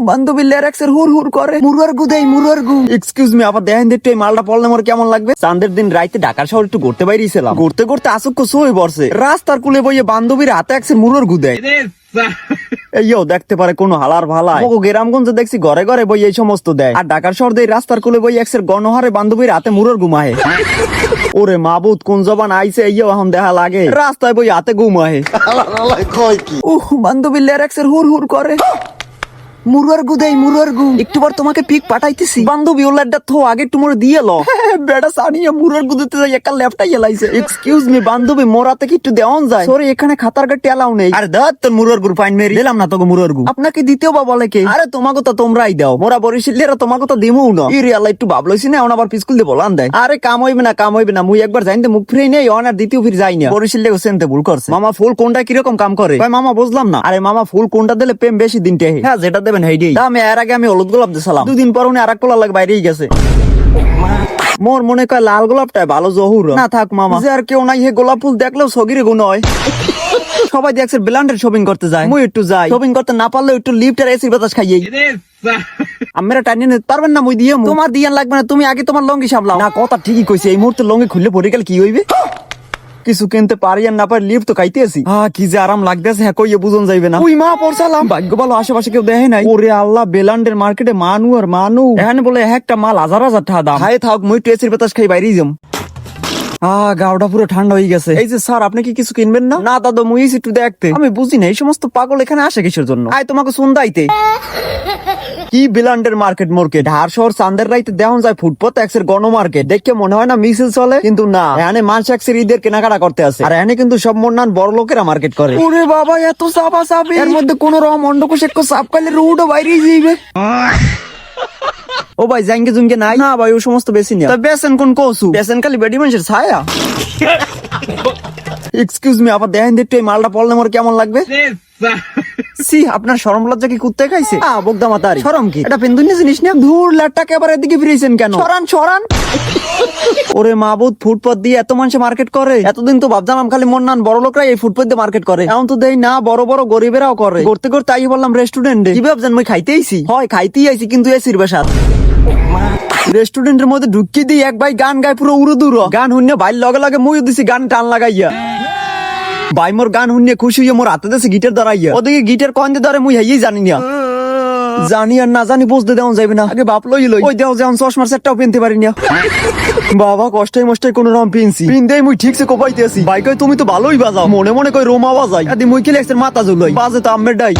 বান্ধবী লেরাক্সের হুর হুর করে মুরুয়ার গু দেই মুরুয়ার গু। এক্সকিউজ মি, আবার দেখেন একটু এই মালটা পড়লে আমার কেমন লাগবে। চাঁদের দিন রাইতে ঢাকার শহর একটু ঘুরতে বাইরেছিলাম, ঘুরতে ঘুরতে আসক্ষ সই পড়ছে। রাস্তার কুলে বইয়ে বান্ধবীর হাতে একসের মুরুয়ার গু দেয়। এইও দেখতে পারে কোন হালার ভালাই গ্রামগঞ্জে দেখছি ঘরে ঘরে বই এই সমস্ত দেয়, আর ঢাকার শহর দিয়ে রাস্তার কুলে বই একসের গণহারে বান্ধবীর হাতে মুরুর ঘুমাহে। ওরে মাবুত কোন জবান আইছে এইও এখন দেখা লাগে, রাস্তায় বই হাতে ঘুমাহে। বান্ধবী লেরাক্সের হুর হুর করে মুরুয়ার গু দেই মুরুয়ার গু। একটু বার তোমাকে পিক পাঠাইতেছি, বান্ধবী ওলাডটা থো আগে একটু মোরে দিয়ে লো। বেটা সানিয়া মুরুয়ার গু দিতে যাই একটা ল্যাপটাই এলাইছে। এক্সকিউজ মি বান্ধবী, মোরাতে কি একটু দেওয়ান যায়? সরি এখানে খাতার গাটি এলাও নেই। আরে দাঁত তোর মুরুয়ার গুর ফাইন মেরি দিলাম না তোকে মুরুয়ার গু। আপনাকে দিতেও বা বলে কে? আরে তোমাকে তো তোমরাই দাও, মোরা বরিশালেরা তোমাকে তো দিমু না। ই রে আল্লাহ, একটু ভাবলইছি না এখন আবার পিস্কুল দিয়ে বলান দেয়। আরে কাম হইবে না কাম হইবে না, মুই একবার জানতে মুখ ফিরে নেই অনার দ্বিতীয় ফির যাই না। বরিশালে সেনতে ভুল করছে। মামা ফুল কোনটা কিরকম কাম করে? ভাই মামা বুঝলাম না। আরে মামা ফুল কোনটা দিলে প্রেম বেশি দিন টেহে? হ্যাঁ যেটা দেবেন হেইডি দামে। এর আগে আমি হলুদ গোলাপ দিছিলাম, দুদিন পর উনি আরেক পোলার লাগে বাইরেই গেছে। মোর মনে কয় লাল গোলাপটাই ভালো জহুর না। থাক মামা, যে আর কেউ নাই হে গোলাপ ফুল দেখলেও সগিরে গুণ হয়। সবাই দেখছে ব্ল্যান্ডের শপিং করতে যায়, মুই একটু যাই। শপিং করতে না পারলেও একটু লিফট আর এসির বাতাস খাইয়ে। আমরা টানিয়ে নিতে পারবেন না, মুই দিয়ে তোমার দিয়ান লাগবে না, তুমি আগে তোমার লঙ্গি সামলাও। না কথা ঠিকই কইছে, এই মুহূর্তে লঙ্গি খুললে পড়ে গেলে কি হইবে? কিছু কিনতে পারি আর না পারি লিফট তো খাইতে আছি। কি যে আরাম লাগতেছে, হ্যাঁ কইয়ে বুঝন যাইবে না। ওই মা পড়ছালাম, ভাগ্য ভালো আশেপাশে কেউ দেখে নাই। ওরে আল্লাহ, বেলান্ডের মার্কেটে মানু আর মানু, এখানে বলে একটা মাল হাজার হাজার টাকা দাম। হাই থাক, মুই একটু এসির বাতাস খাই বাইরেই যাম। গাওটা পুরো ঠান্ডা হয়ে গেছে। এই যে স্যার, আপনি কি কিছু কিনবেন না? না দাদা, মুই একটু দেখতে। আমি বুঝি না এই সমস্ত পাগল এখানে আসে কিসের জন্য। আয় তোমাকে শুনদাইতে কি বিলান্ডের মার্কেট মোর্কেট ঢার শহর চাঁদের রাইতে দেওয়া যায় ফুটপাত এক্সের গণ মার্কেট। দেখে মনে হয় না মিছিল চলে, কিন্তু না, এখানে মানুষ এক্সের ঈদের কেনাকাটা করতে আসে। আর এখানে কিন্তু সব মন্নান বড় লোকেরা মার্কেট করে। ওরে বাবা, এত চাপা চাপি, এর মধ্যে কোন রকম অন্ডকোষ এক চাপ খাইলে রুডও বাইরে যাইবে। ও ভাই জাইঙ্গে জুঙ্গে নাই না ভাই, ও সমস্ত বেশি না। বেসেন কোন কসু? বেসেন খালি বেডি মানুষের ছায়া। এক্সকিউজ মি, আবার দেখেন একটু এই মালটা পড়লে আমার কেমন লাগবে। সি, আপনার শরম লজ্জা কি কুত্তে খাইছে? বকদা মাতারি, শরম কি? এটা পেন্দুনি জিনিস না। ধুর লাটটাকে আবার এদিকে ফিরেছেন কেন? সরান সরান। ওরে মাবুদ, ফুটপাত দিয়ে এত মানুষ মার্কেট করে? এতদিন তো ভাবতাম খালি মন্নান বড় লোকরা এই ফুটপাত দিয়ে মার্কেট করে, এখন তো দেই না বড় বড় গরিবেরাও করে। করতে করতে তাই বললাম রেস্টুরেন্টে। কি ভাবছেন মই খাইতে আইছি? হয় খাইতেই আইছি, কিন্তু এসির বাসাত। রেস্টুরেন্টের মধ্যে ঢুকি দিই এক ভাই গান গায় পুরো উড়ুদুর গান শুনে ভাই লগে লগে মুই দিছি গান টান লাগাইয়া। ভাই মোর গান শুনে খুশি হইয়া মোর হাতে দিছে গিটার ধরাইয়া। ওদিকে গিটার কন দিয়ে ধরে মুই হাইয়েই জানি না। জানি আর না জানি বুঝতে দেওয়া যাবে না, আগে বাপ লই লই। ওই দেও যেমন চশমার সেটটাও পিনতে পারি না। বাবা কষ্টে মষ্টে কোন রকম পিনছি, পিনতেই মুই ঠিকছে কোপাইতে আছি। ভাই কই তুমি তো ভালোই বাজাও, মনে মনে কই রোমা বাজাই। আদি মুই খেলে মাথা ঝুলাই বাজে তো আম্মের ডাই।